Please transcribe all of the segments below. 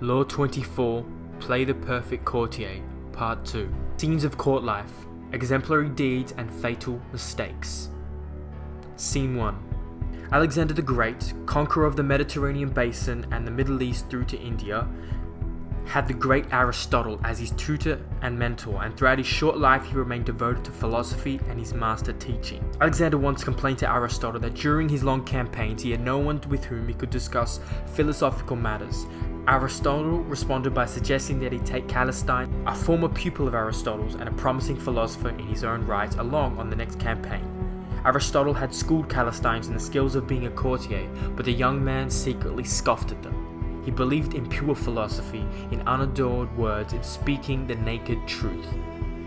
Law 24, Play the Perfect Courtier, Part 2. Scenes of court life, exemplary deeds and fatal mistakes. Scene 1. Alexander the Great, conqueror of the Mediterranean basin and the Middle East through to India, had the great Aristotle as his tutor and mentor, and throughout his short life he remained devoted to philosophy and his master teaching. Alexander once complained to Aristotle that during his long campaigns he had no one with whom he could discuss philosophical matters. Aristotle responded by suggesting that he take Callisthenes, a former pupil of Aristotle's and a promising philosopher in his own right, along on the next campaign. Aristotle had schooled Callisthenes in the skills of being a courtier, but the young man secretly scoffed at them. He believed in pure philosophy, in unadorned words, in speaking the naked truth.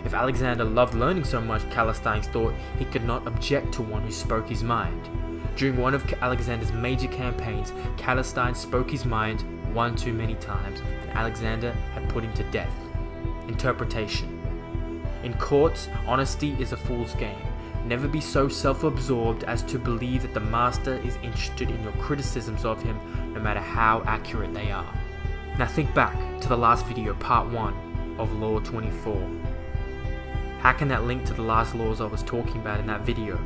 If Alexander loved learning so much, Callisthenes thought he could not object to one who spoke his mind. During one of Alexander's major campaigns, Callisthenes spoke his mind one too many times, and Alexander had put him to death. Interpretation. In courts, honesty is a fool's game. Never be so self-absorbed as to believe that the master is interested in your criticisms of him, no matter how accurate they are. Now think back to the last video, part 1 of Law 24. How can that link to the last laws I was talking about in that video?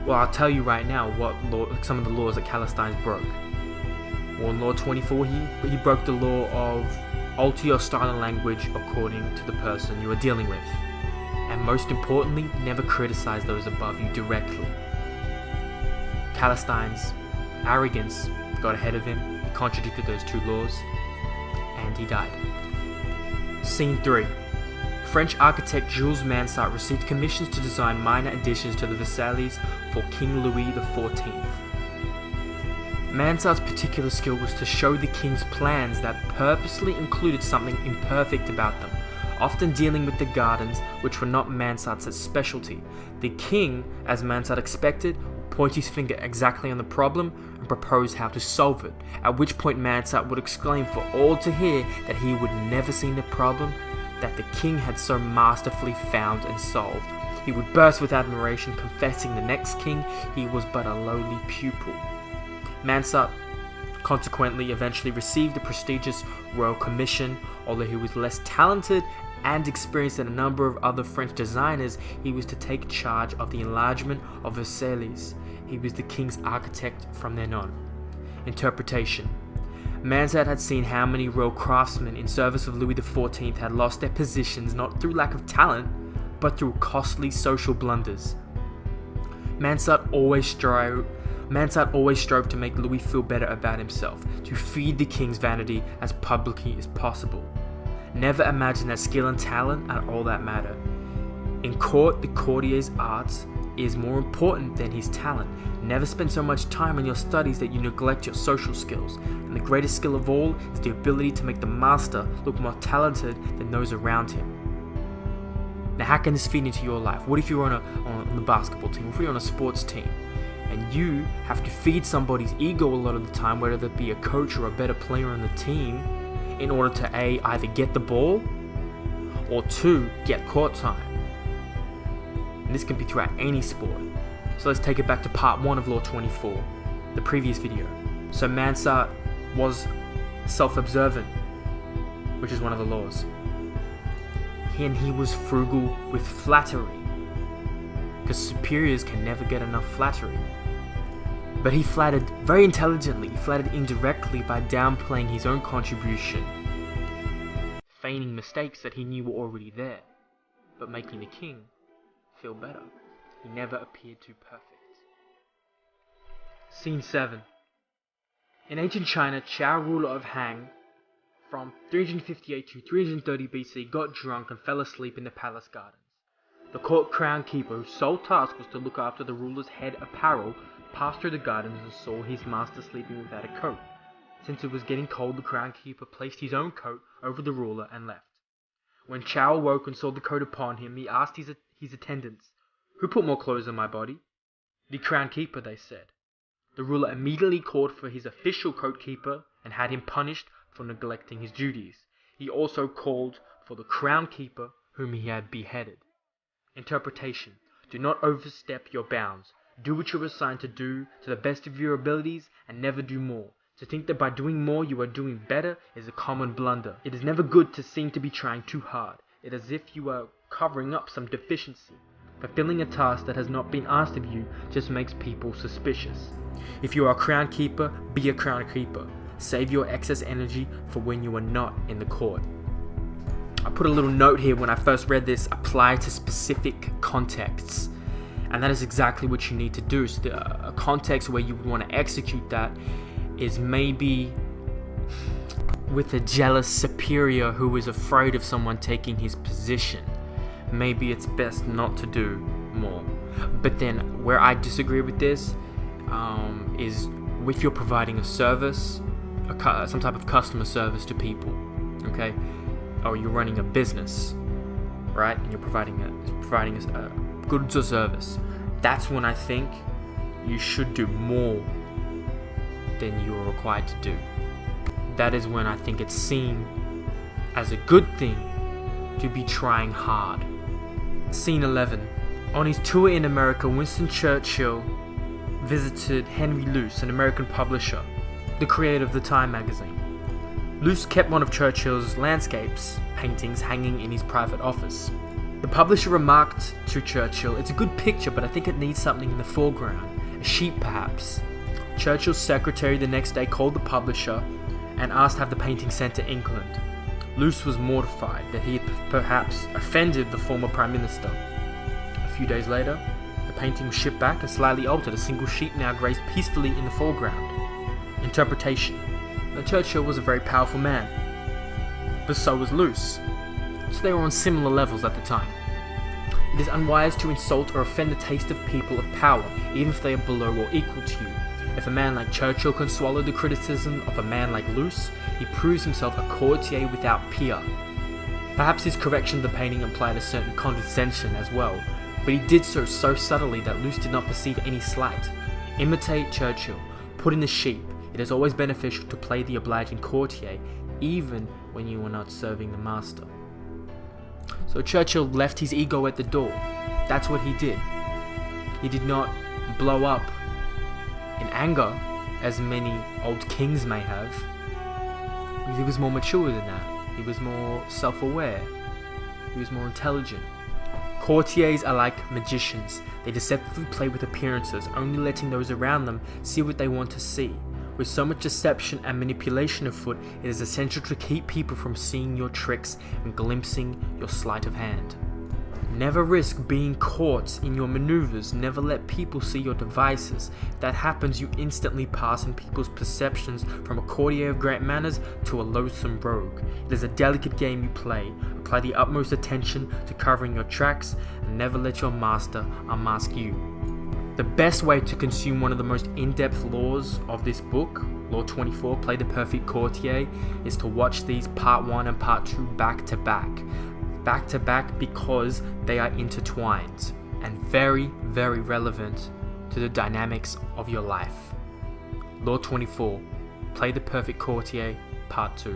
Well, I'll tell you right now some of the laws that Callisthenes broke. Well, in Law 24 he broke the law of alter your style and language according to the person you are dealing with. And most importantly, never criticize those above you directly. Callisthenes' arrogance got ahead of him, he contradicted those two laws, and he died. Scene 3. French architect Jules Mansart received commissions to design minor additions to the Versailles for King Louis XIV. Mansart's particular skill was to show the king's plans that purposely included something imperfect about them, often dealing with the gardens, which were not Mansart's specialty. The king, as Mansart expected, would point his finger exactly on the problem and propose how to solve it, at which point Mansart would exclaim for all to hear that he would never seen the problem that the king had so masterfully found and solved. He would burst with admiration, confessing the next king he was but a lowly pupil. Mansart consequently eventually received the prestigious royal commission. Although he was less talented and experienced than a number of other French designers, he was to take charge of the enlargement of Versailles. He was the king's architect from then on. Interpretation. Mansart had seen how many royal craftsmen in service of Louis XIV had lost their positions not through lack of talent, but through costly social blunders. Mansart always strove to make Louis feel better about himself, to feed the king's vanity as publicly as possible. Never imagine that skill and talent are all that matter. In court, the courtier's arts is more important than his talent. Never spend so much time on your studies that you neglect your social skills. And the greatest skill of all is the ability to make the master look more talented than those around him. Now, how can this feed into your life? What if you're on the basketball team? What if you're on a sports team? And you have to feed somebody's ego a lot of the time, whether that be a coach or a better player on the team, in order to A, either get the ball, or 2, get court time. And this can be throughout any sport. So let's take it back to part 1 of Law 24, the previous video. So Mansart was self-observant, which is one of the laws. And he was frugal with flattery, because superiors can never get enough flattery. But he flattered very intelligently. He flattered indirectly by downplaying his own contribution, feigning mistakes that he knew were already there, but making the king feel better. He never appeared too perfect. Scene 7. In ancient China, Chao, ruler of Han, from 358 to 330 BC, got drunk and fell asleep in the palace gardens. The court crown keeper, whose sole task was to look after the ruler's head apparel, passed through the gardens and saw his master sleeping without a coat. Since it was getting cold, the crown keeper placed his own coat over the ruler and left. When Chao awoke and saw the coat upon him, he asked his attendants, "Who put more clothes on my body?" "The crown keeper," they said. The ruler immediately called for his official coat keeper and had him punished for neglecting his duties. He also called for the crown keeper, whom he had beheaded. Interpretation. Do not overstep your bounds. Do what you are assigned to do to the best of your abilities and never do more. To think that by doing more you are doing better is a common blunder. It is never good to seem to be trying too hard. It is as if you are covering up some deficiency. Fulfilling a task that has not been asked of you just makes people suspicious. If you are a crown keeper, be a crown keeper. Save your excess energy for when you are not in the court. I put a little note here when I first read this, apply to specific contexts. And that is exactly what you need to do. So a context where you would want to execute that is maybe with a jealous superior who is afraid of someone taking his position. Maybe it's best not to do more. But then where I disagree with this is if you're providing a service, some type of customer service to people, okay? Or you're running a business, right? And you're providing a goods or service. That's when I think you should do more than you're required to do. That is when I think it's seen as a good thing to be trying hard. Scene 11. On his tour in America, Winston Churchill visited Henry Luce, an American publisher, the creator of the Time magazine. Luce kept one of Churchill's landscapes paintings hanging in his private office. The publisher remarked to Churchill, "It's a good picture, but I think it needs something in the foreground, a sheep perhaps." Churchill's secretary the next day called the publisher and asked to have the painting sent to England. Luce was mortified that he had perhaps offended the former Prime Minister. A few days later, the painting was shipped back and slightly altered. A single sheep now grazed peacefully in the foreground. Interpretation. Now, Churchill was a very powerful man, but so was Luce, so they were on similar levels at the time. It is unwise to insult or offend the taste of people of power, even if they are below or equal to you. If a man like Churchill can swallow the criticism of a man like Luce, he proves himself a courtier without peer. Perhaps his correction of the painting implied a certain condescension as well, but he did so subtly that Luce did not perceive any slight. Imitate Churchill. Put in the sheep. It is always beneficial to play the obliging courtier, even when you are not serving the master. So Churchill left his ego at the door. That's what he did. He did not blow up in anger, as many old kings may have, because he was more mature than that. He was more self-aware. He was more intelligent. Courtiers are like magicians. They deceptively play with appearances, only letting those around them see what they want to see. With so much deception and manipulation afoot, it is essential to keep people from seeing your tricks and glimpsing your sleight of hand. Never risk being caught in your maneuvers. Never let people see your devices. If that happens, you instantly pass in people's perceptions from a courtier of great manners to a loathsome rogue. It is a delicate game you play. Apply the utmost attention to covering your tracks and never let your master unmask you. The best way to consume one of the most in-depth laws of this book, Law 24, Play the Perfect Courtier, is to watch these part 1 and part 2 back to back. Back to back because they are intertwined and very, very relevant to the dynamics of your life. Law 24, Play the Perfect Courtier, part 2.